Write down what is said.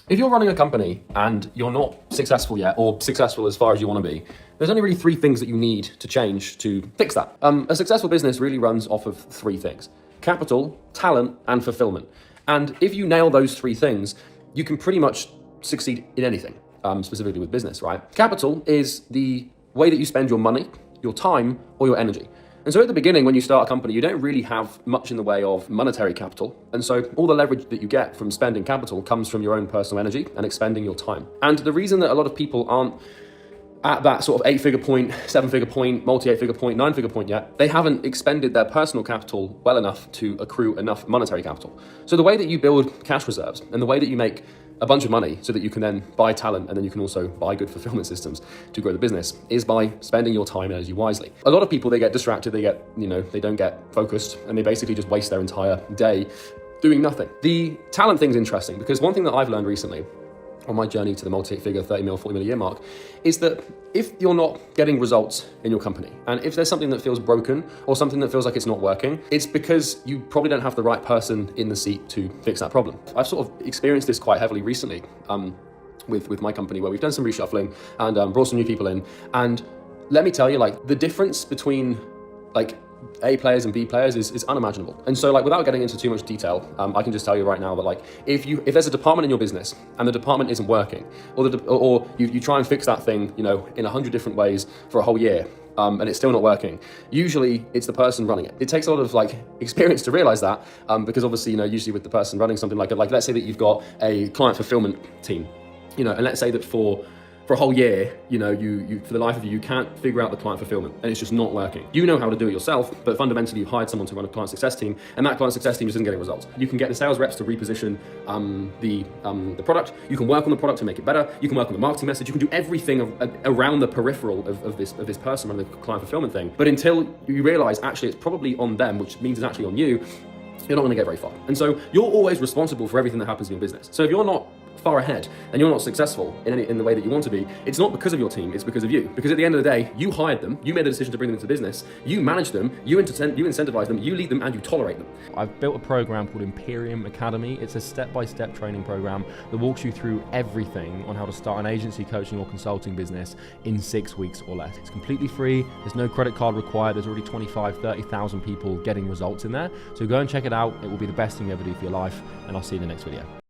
If you're running a company and you're not successful yet, or successful as far as you want to be, there's only really three things that you need to change to fix that. A successful business really runs off of three things: capital, talent, and fulfillment. And if you nail those three things, you can pretty much succeed in anything, specifically with business, right? Capital is the way that you spend your money, your time, or your energy. And so at the beginning, when you start a company, you don't really have much in the way of monetary capital. And so all the leverage that you get from spending capital comes from your own personal energy and expending your time. And the reason that a lot of people aren't at that sort of 8-figure point, 7-figure point, multi-8-figure point, 9-figure point yet, they haven't expended their personal capital well enough to accrue enough monetary capital. So the way that you build cash reserves and the way that you make a bunch of money so that you can then buy talent and then you can also buy good fulfillment systems to grow the business is by spending your time and energy wisely. A lot of people, they get distracted, they don't get focused, and they basically just waste their entire day doing nothing. The talent thing's interesting because one thing that I've learned recently on my journey to the multi-figure 30 mil, 40 mil a year mark is that if you're not getting results in your company, and if there's something that feels broken or something that feels like it's not working, it's because you probably don't have the right person in the seat to fix that problem. I've sort of experienced this quite heavily recently with my company, where we've done some reshuffling and brought some new people in. And let me tell you, like, the difference between like A players and B players is unimaginable. And so, like, without getting into too much detail, I can just tell you right now that, like, if there's a department in your business and the department isn't working, or you try and fix that thing, in 100 different ways for a whole year, and it's still not working, usually it's the person running it. It takes a lot of experience to realize that, because obviously, usually with the person running something like let's say that you've got a client fulfillment team, and let's say that for a whole year, you for the life of you can't figure out the client fulfillment, and it's just not working. You know how to do it yourself, but fundamentally you've hired someone to run a client success team, and that client success team just isn't getting results. You can get the sales reps to reposition the product. You can work on the product to make it better. You can work on the marketing message. You can do everything around the peripheral of this person running the client fulfillment thing. But until you realize actually it's probably on them, which means it's actually on you, you're not going to get very far. And so you're always responsible for everything that happens in your business. So if you're not far ahead and you're not successful in the way that you want to be, it's not because of your team, it's because of you. Because at the end of the day, you hired them, you made the decision to bring them into business, you manage them, you incentivize them, you lead them, and you tolerate them. I've built a program called Imperium Academy. It's a step-by-step training program that walks you through everything on how to start an agency, coaching, or consulting business in 6 weeks or less. It's completely free. There's no credit card required. There's already 25, 30,000 people getting results in there. So go and check it out. It will be the best thing you ever do for your life, and I'll see you in the next video.